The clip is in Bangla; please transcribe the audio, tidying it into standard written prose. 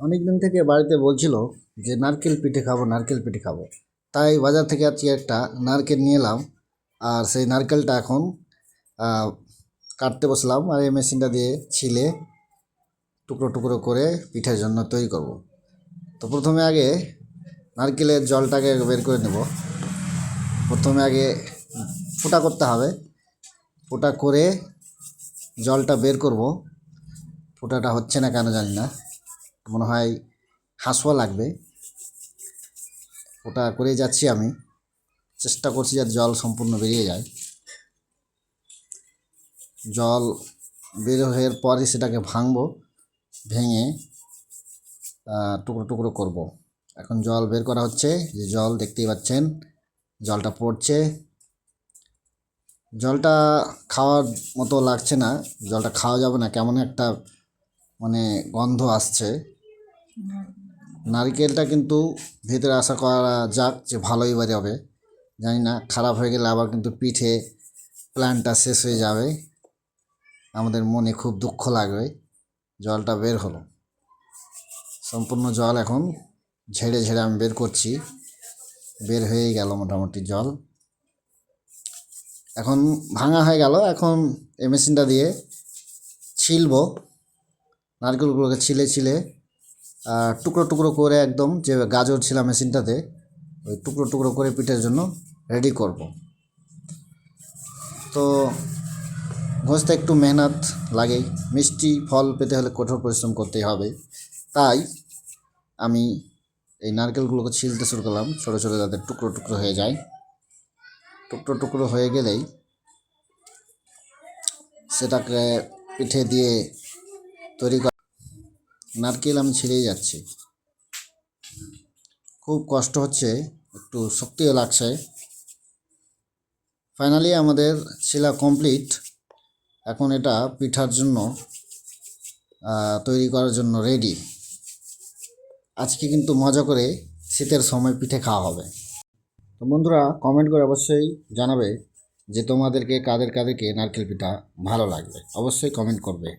অনেক দিন থেকে বাড়িতে বলছিল যে নারকেল পিঠে খাবো, নারকেল পিঠে খাবো। তাই বাজার থেকে আজকে একটা নারকেল নিয়ে এলাম। আর সেই নারকেলটা এখন আহ, কাটতে বসলাম, আর এই মেশিনটা দিয়ে ছিলে টুকরো টুকরো করে পিঠের জন্য তৈরি করব। তো প্রথমে আগে নারকেলের জলটাকে বের করে নেব। প্রথমে আগে ফুটা করতে হবে, ফুটা করে জলটা বের করব। ফুটাটা হচ্ছে না কেন জানি না, মনে হয় হাসুয়া লাগবে। ওটা করে যাচ্ছি, আমি চেষ্টা করছি যাতে জল সম্পূর্ণ বেরিয়ে যায়। জল বের হওয়ার পরে সেটাকে ভাঙবো, ভেঙে টুকরো টুকরো করব। এখন জল বের করা হচ্ছে, যে জল দেখতেই পাচ্ছেন জলটা পড়ছে। জলটা খাওয়ার মতো লাগছে না, জলটা খাওয়া যাবে না, কেমন একটা মানে গন্ধ আসছে। নারকেলটা কিন্তু ভেতরে আশা করা যাক যে ভালোই বেরোবে, জানি না খারাপ হয়ে গেলে আবার কিন্তু পিঠে প্ল্যানটা শেষ হয়ে যাবে, আমাদের মনে খুব দুঃখ লাগবে। জলটা বের হলো, সম্পূর্ণ জল এখন ঝেড়ে ঝেড়ে আমি বের করছি। বের হয়ে গেল মোটামুটি জল, এখন ভাঙা হয়ে গেল। এখন এই মেশিনটা দিয়ে ছিলবো, নারকেলগুলোকে ছিলে ছিলে টুকরো টুকরো করে, একদম যে গাজর ছিলাম মেশিনটাতে, ওই টুকরো টুকরো করে পিঠের জন্য রেডি করব। তো ঘষতে একটু মেহনত লাগেই, মিষ্টি ফল পেতে হলে কঠোর পরিশ্রম করতেই হবে। তাই আমি এই নারকেলগুলোকে ছিলতে শুরু করলাম, ছোটো ছোটো যাতে টুকরো টুকরো হয়ে যায়। টুকরো টুকরো হয়ে গেলেই সেটাকে পিঠে দিয়ে তৈরি করা। নারকেল আমি ছিঁড়েই যাচ্ছি, খুব কষ্ট হচ্ছে, একটু শক্তিও লাগছে। ফাইনালি আমাদের ছিলা কমপ্লিট। এখন এটা পিঠার জন্য তৈরি করার জন্য রেডি। আজকে কিন্তু মজা করে শীতের সময় পিঠে খাওয়া হবে। তো বন্ধুরা, কমেন্ট করে অবশ্যই জানাবে যে তোমাদেরকে কাদের কাদেরকে নারকেল পিঠা ভালো লাগবে, অবশ্যই কমেন্ট করবে।